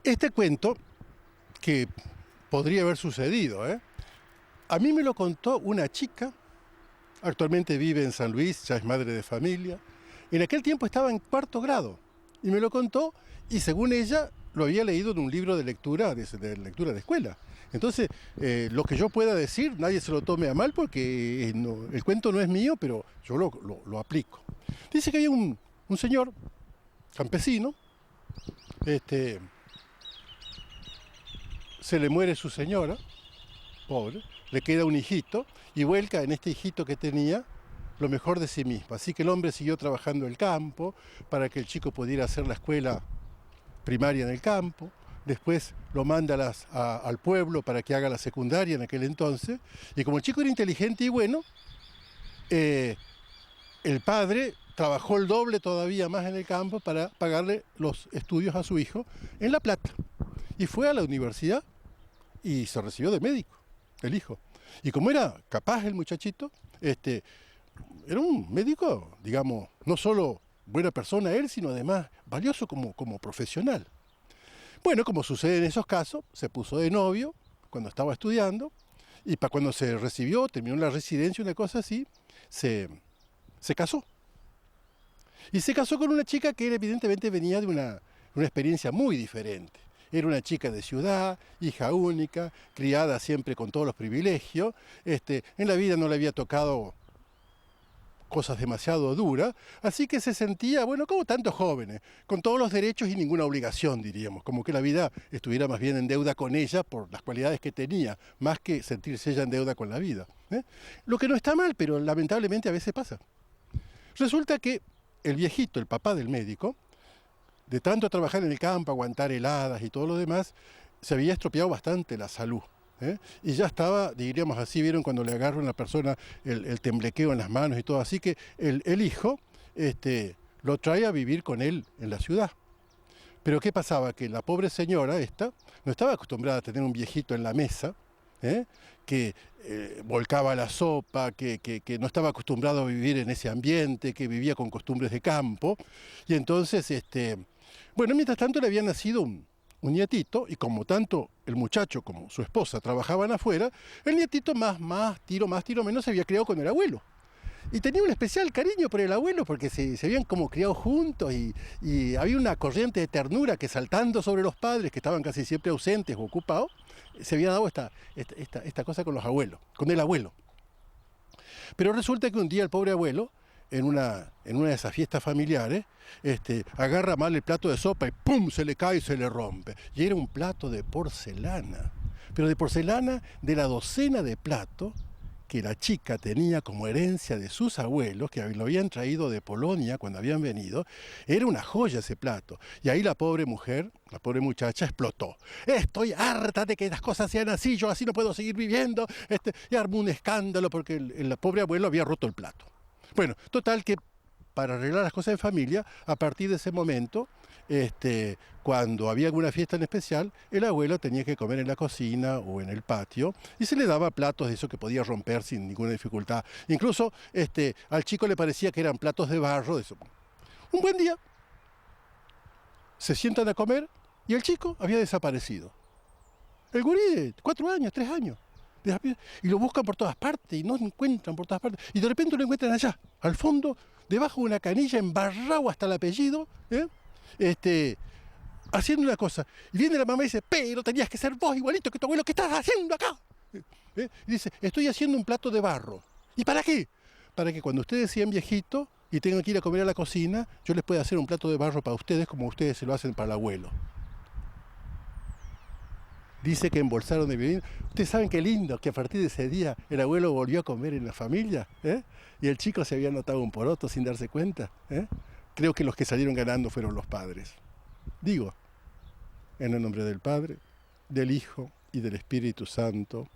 Este cuento, que podría haber sucedido, a mí me lo contó una chica, actualmente vive en San Luis, ya es madre de familia. En aquel tiempo estaba en cuarto grado y me lo contó y según ella lo había leído en un libro de lectura de escuela. Entonces, lo que yo pueda decir, nadie se lo tome a mal porque el cuento no es mío, pero yo lo aplico. Dice que había un señor campesino, este, se le muere su señora, pobre, le queda un hijito y vuelca en este hijito que tenía lo mejor de sí mismo. Así que el hombre siguió trabajando el campo para que el chico pudiera hacer la escuela primaria en el campo. Después lo manda al pueblo para que haga la secundaria en aquel entonces. Y como el chico era inteligente y bueno, el padre trabajó el doble todavía más en el campo para pagarle los estudios a su hijo en La Plata. Y fue a la universidad y se recibió de médico, el hijo. Y como era capaz el muchachito, era un médico, digamos, no solo buena persona él, sino además valioso como profesional. Bueno, como sucede en esos casos, se puso de novio cuando estaba estudiando y para cuando se recibió, terminó la residencia, una cosa así, se casó. Y se casó con una chica que evidentemente venía de una experiencia muy diferente. Era una chica de ciudad, hija única, criada siempre con todos los privilegios. En la vida no le había tocado cosas demasiado duras, así que se sentía, bueno, como tantos jóvenes, con todos los derechos y ninguna obligación, diríamos, como que la vida estuviera más bien en deuda con ella por las cualidades que tenía, más que sentirse ella en deuda con la vida. Lo que no está mal, pero lamentablemente a veces pasa. Resulta que el viejito, el papá del médico, de tanto trabajar en el campo, aguantar heladas y todo lo demás, se había estropeado bastante la salud. Y ya estaba, diríamos así, vieron cuando le agarra a una persona el temblequeo en las manos y todo, así que el hijo lo trae a vivir con él en la ciudad. Pero ¿qué pasaba? Que la pobre señora esta no estaba acostumbrada a tener un viejito en la mesa, que volcaba la sopa, que no estaba acostumbrado a vivir en ese ambiente, que vivía con costumbres de campo, y entonces, bueno, mientras tanto le había nacido un nietito, y como tanto el muchacho como su esposa trabajaban afuera, el nietito más tiro menos se había criado con el abuelo. Y tenía un especial cariño por el abuelo porque se habían como criado juntos y había una corriente de ternura que saltando sobre los padres que estaban casi siempre ausentes o ocupados, se había dado esta cosa con los abuelos, con el abuelo. Pero resulta que un día el pobre abuelo, en una de esas fiestas familiares, agarra mal el plato de sopa y ¡pum! Se le cae y se le rompe. Y era un plato de porcelana, pero de porcelana de la docena de platos que la chica tenía como herencia de sus abuelos, que lo habían traído de Polonia cuando habían venido. Era una joya ese plato. Y ahí la pobre mujer, la pobre muchacha explotó. Estoy harta de que las cosas sean así, yo así no puedo seguir viviendo. Y armó un escándalo porque el pobre abuelo había roto el plato. Bueno, total que para arreglar las cosas en familia, a partir de ese momento, cuando había alguna fiesta en especial, el abuelo tenía que comer en la cocina o en el patio y se le daba platos de eso que podía romper sin ninguna dificultad. Incluso al chico le parecía que eran platos de barro. De eso. Un buen día, se sientan a comer y el chico había desaparecido. El gurí de 4 años, 3 años. Y lo buscan por todas partes y no lo encuentran por todas partes. Y de repente lo encuentran allá, al fondo, debajo de una canilla, embarrado hasta el apellido, haciendo una cosa. Y viene la mamá y dice, pero tenías que ser vos igualito que tu abuelo, ¿qué estás haciendo acá? Y dice, estoy haciendo un plato de barro. ¿Y para qué? Para que cuando ustedes sean viejitos y tengan que ir a comer a la cocina, yo les pueda hacer un plato de barro para ustedes como ustedes se lo hacen para el abuelo. Dice que embolsaron de violín. Ustedes saben qué lindo que a partir de ese día el abuelo volvió a comer en la familia, y el chico se había notado un poroto sin darse cuenta. Creo que los que salieron ganando fueron los padres. Digo, en el nombre del Padre, del Hijo y del Espíritu Santo.